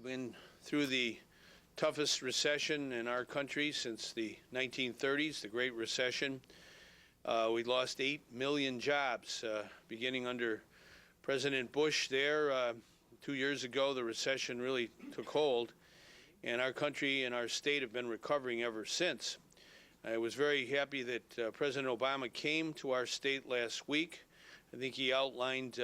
We've been through the toughest recession in our country since the 1930s, the Great Recession. We lost 8 million jobs beginning under President Bush there. 2 years ago, the recession really took hold, and our country and our state have been recovering ever since. I was very happy that President Obama came to our state last week. I think he outlined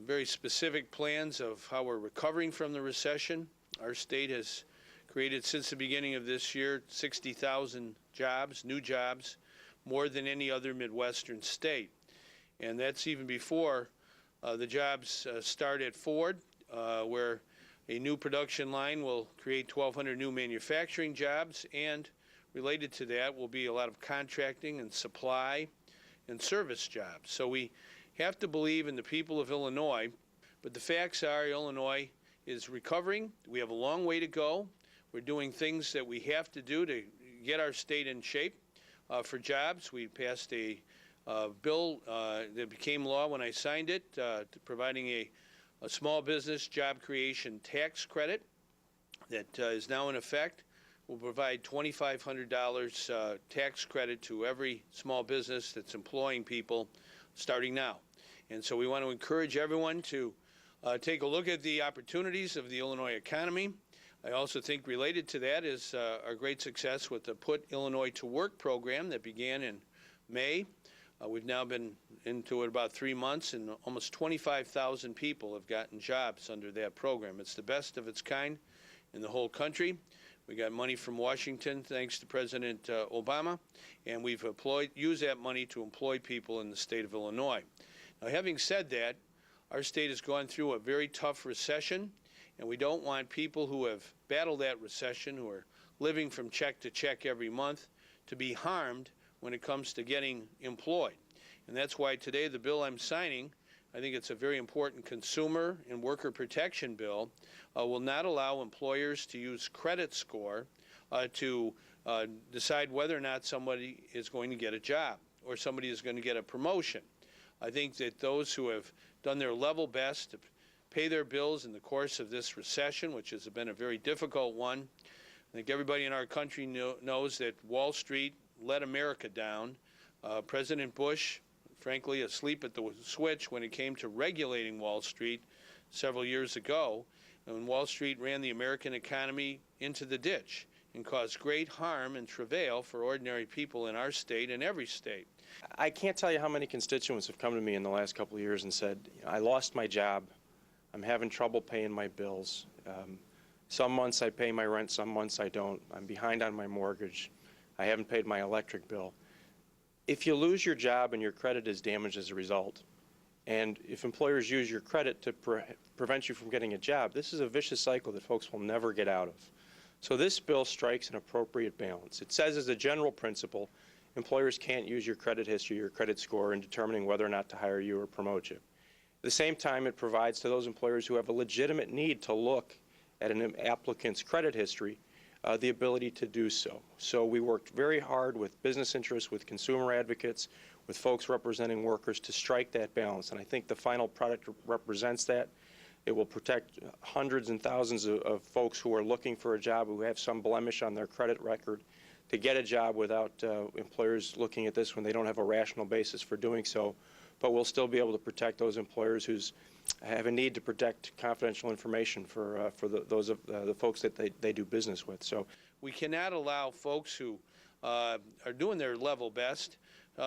very specific plans of how we're recovering from the recession. Our state has created, since the beginning of this year, 60,000 jobs, new jobs, more than any other Midwestern state. And that's even before the jobs start at Ford, where a new production line will create 1,200 new manufacturing jobs, and related to that will be a lot of contracting and supply and service jobs. So we have to believe in the people of Illinois, but the facts are Illinois is recovering. We have a long way to go. We're doing things that we have to do to get our state in shape for jobs. We passed a bill that became law when I signed it, providing a small business job creation tax credit that is now in effect. We'll provide $2,500 tax credit to every small business that's employing people starting now. And so we want to encourage everyone to take a look at the opportunities of the Illinois economy. I also think related to that is our great success with the Put Illinois to Work program that began in May. We've now been into it about 3 months, and almost 25,000 people have gotten jobs under that program. It's the best of its kind in the whole country. We got money from Washington, thanks to President Obama, and we've used that money to employ people in the state of Illinois. Now, having said that, our state has gone through a very tough recession, and we don't want people who have battled that recession, who are living from check to check every month, to be harmed when it comes to getting employed. And that's why today the bill I'm signing, I think it's a very important consumer and worker protection bill, will not allow employers to use credit score to decide whether or not somebody is going to get a job or somebody is going to get a promotion. I think that those who have done their level best to pay their bills in the course of this recession, which has been a very difficult one, I think everybody in our country knows that Wall Street let America down. President Bush, frankly, asleep at the switch when it came to regulating Wall Street several years ago, when Wall Street ran the American economy into the ditch and caused great harm and travail for ordinary people in our state and every state. I can't tell you how many constituents have come to me in the last couple of years and said, I lost my job, I'm having trouble paying my bills. Some months I pay my rent, some months I don't. I'm behind on my mortgage. I haven't paid my electric bill. If you lose your job and your credit is damaged as a result, and if employers use your credit to prevent you from getting a job, this is a vicious cycle that folks will never get out of. So this bill strikes an appropriate balance. It says as a general principle, employers can't use your credit history, your credit score in determining whether or not to hire you or promote you. At the same time, it provides to those employers who have a legitimate need to look at an applicant's credit history the ability to do so. So we worked very hard with business interests, with consumer advocates, with folks representing workers to strike that balance. And I think the final product represents that. It will protect hundreds and thousands of folks who are looking for a job, who have some blemish on their credit record, to get a job without employers looking at this when they don't have a rational basis for doing so. But we'll still be able to protect those employers who have a need to protect confidential information for the folks that they do business with. So we cannot allow folks who are doing their level best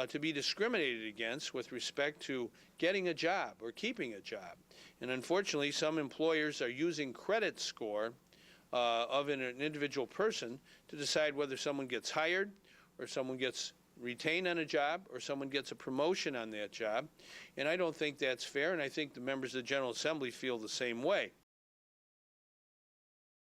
to be discriminated against with respect to getting a job or keeping a job. And unfortunately, some employers are using credit score of an individual person to decide whether someone gets hired or someone gets retained on a job or someone gets a promotion on that job. And I don't think that's fair, and I think the members of the General Assembly feel the same way.